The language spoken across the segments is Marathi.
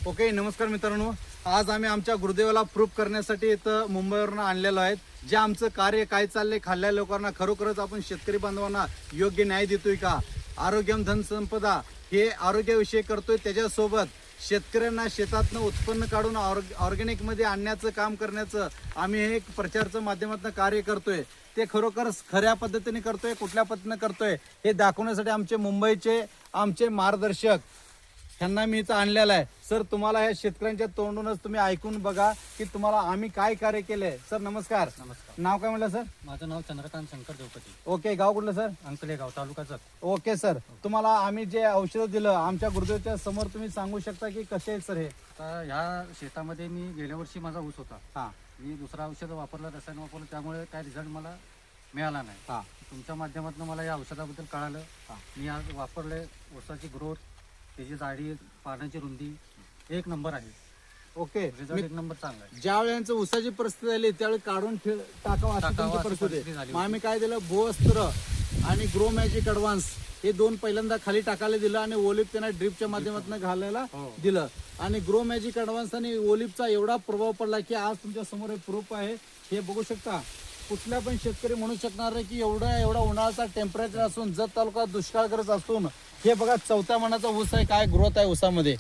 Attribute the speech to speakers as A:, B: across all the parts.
A: ओके, नमस्कार मित्रांनो. आज आम्ही आमच्या गुरुदेवाला प्रूफ करण्यासाठी इथं मुंबईवरून आणलेलो आहेत. जे आमचं कार्य काय चाललंय, खाल्ल्या लोकांना खरोखरच आपण शेतकरी बांधवांना योग्य न्याय देतोय का, आरोग्यम धन संपदा हे आरोग्याविषयी करतोय, त्याच्यासोबत शेतकऱ्यांना शेतातनं उत्पन्न काढून ऑर्गॅनिकमध्ये आणण्याचं काम करण्याचं आम्ही हे एक प्रचारचं माध्यमातून कार्य करतोय. ते खरोखर खऱ्या पद्धतीने करतोय, कुठल्या पद्धतीने करतोय हे दाखवण्यासाठी आमचे मुंबईचे आमचे मार्गदर्शक ह्यांना मी इथं आणलेलं आहे. सर, तुम्हाला ह्या शेतकऱ्यांच्या तोंडूनच तुम्ही ऐकून बघा की तुम्हाला आम्ही काय कार्य केलंय. सर नमस्कार.
B: नमस्कार.
A: नाव काय म्हणलं सर?
B: माझं नाव चंद्रकांत शंकर देवपती.
A: ओके, गाव कुठलं सर?
B: अंकलेगाव, तालुका जत.
A: ओके सर, तुम्हाला आम्ही जे औषध दिलं आमच्या गुरुदेवच्या समोर तुम्ही सांगू शकता की कसे आहेत सर हे?
B: आता ह्या शेतामध्ये मी गेल्या वर्षी माझा ऊस होता.
A: हां
B: मी दुसरा औषध वापरलं, रसायन वापरलं, त्यामुळे काय रिझल्ट मला मिळाला नाही.
A: हां
B: तुमच्या माध्यमातून मला या औषधाबद्दल कळालं. मी आज वापरले. ऊसाची ग्रोथ, त्याची जाडी, पानाची रुंदी एक नंबर आहे.
A: ओके,
B: रिझल्ट एक नंबर चांगला आहे.
A: ज्या वेळेस ऊसाची परिस्थिती आली त्यावेळी काढून टाकावं अशी तुमची
B: अशी
A: परिस्थिती
B: परिस्थिती झाली
A: मग आम्ही काय दिलं, भूअस्त्र आणि ग्रो मॅजिक ॲडव्हान्स हे दोन पहिल्यांदा खाली टाकायला दिलं आणि ओलिप त्यांना ड्रिपच्या माध्यमातून घालायला दिलं. आणि ग्रो मॅजिक ॲडव्हान्स आणि ओलिपचा एवढा प्रभाव पडला की आज तुमच्या समोर हे प्रूफ आहे. हे बघू शकता. कुठला पण शेतकरी म्हणू शकणार नाही की एवढा उन्हाळ्याचा टेम्परेचर असून, जत तालुका दुष्काळग्रस्त असून हे बघा 4थ्या मनाचा ऊस आहे, काय ग्रोथ आहे ऊसामध्ये.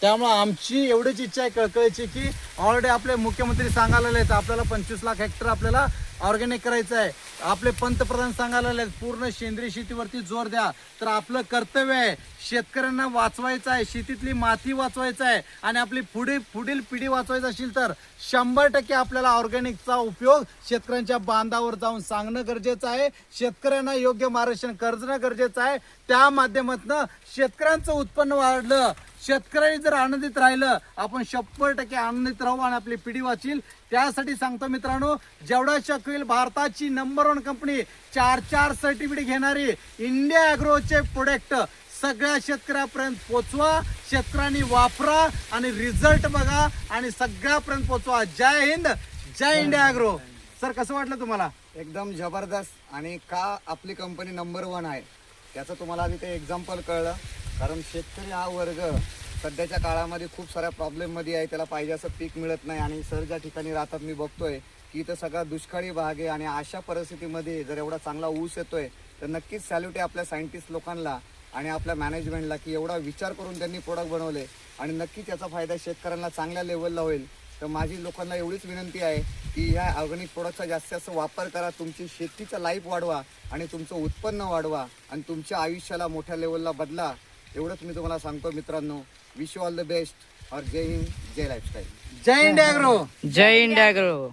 A: त्यामुळे आमची एवढीच इच्छा आहे कळकळीची की ऑलरेडी आपले मुख्यमंत्री सांगायला आहेत आपल्याला 25 लाख हेक्टर आपल्याला ऑर्गॅनिक करायचं आहे. आपले पंतप्रधान सांगायला आहेत पूर्ण सेंद्रिय शेतीवरती जोर द्या. तर आपलं कर्तव्य आहे शेतकऱ्यांना वाचवायचं आहे, शेतीतली माती वाचवायचं आहे आणि आपली पुढील पिढी वाचवायची असेल तर 100% आपल्याला ऑर्गॅनिकचा उपयोग शेतकऱ्यांच्या बांधावर जाऊन सांगणं गरजेचं आहे. शेतकऱ्यांना योग्य मार्गदर्शन करणं गरजेचं आहे. त्या माध्यमातून शेतकऱ्यांचं उत्पन्न वाढलं, शेतकरी जर आनंदित राहिलं, आपण 100% आनंदित राहू आणि आपली पिढी वाचील. त्यासाठी सांगतो मित्रांनो, जेवढा शक्य होईल भारताची नंबर 1 कंपनी 4 सर्टिफिकेट घेणारी इंडिया ॲग्रोचे प्रोडक्ट सगळ्या शेतकऱ्यापर्यंत पोचवा. शेतकऱ्यांनी वापरा आणि रिझल्ट बघा आणि सगळ्यापर्यंत पोचवा. जय हिंद, जय इंडिया ॲग्रो. सर, कसं वाटलं तुम्हाला?
C: एकदम जबरदस्त. आणि का आपली कंपनी नंबर 1 आहे त्याचं तुम्हाला आधी ते एक्झाम्पल कळलं. कारण शेतकरी हा वर्ग सध्याच्या काळामध्ये खूप साऱ्या प्रॉब्लेममध्ये आहे. त्याला पाहिजे असं पीक मिळत नाही आणि सर ज्या ठिकाणी राहतात मी बघतोय की इथं सगळा दुष्काळी भाग आहे आणि अशा परिस्थितीमध्ये जर एवढा चांगला ऊस येतोय तर नक्कीच सॅल्यूट आहे आपल्या सायंटिस्ट लोकांना आणि आपल्या मॅनेजमेंटला की एवढा विचार करून त्यांनी प्रोडक्ट बनवले आणि नक्कीच याचा फायदा शेतकऱ्यांना चांगल्या लेवलला होईल. तर माझी लोकांना एवढीच विनंती आहे की ह्या ऑर्गॅनिक प्रोडक्टचा जास्तीत जास्त वापर करा. तुमची शेतीचा लाईफ वाढवा आणि तुमचं उत्पन्न वाढवा आणि तुमच्या आयुष्याला मोठ्या लेवलला बदला. एवढंच मी तुम्हाला सांगतो मित्रांनो. Wish you all the best. और जय हिंद, जय लाईफस्टाईल.
A: जय इंडिया ॲग्रो.
D: जय इंडिया ॲग्रो.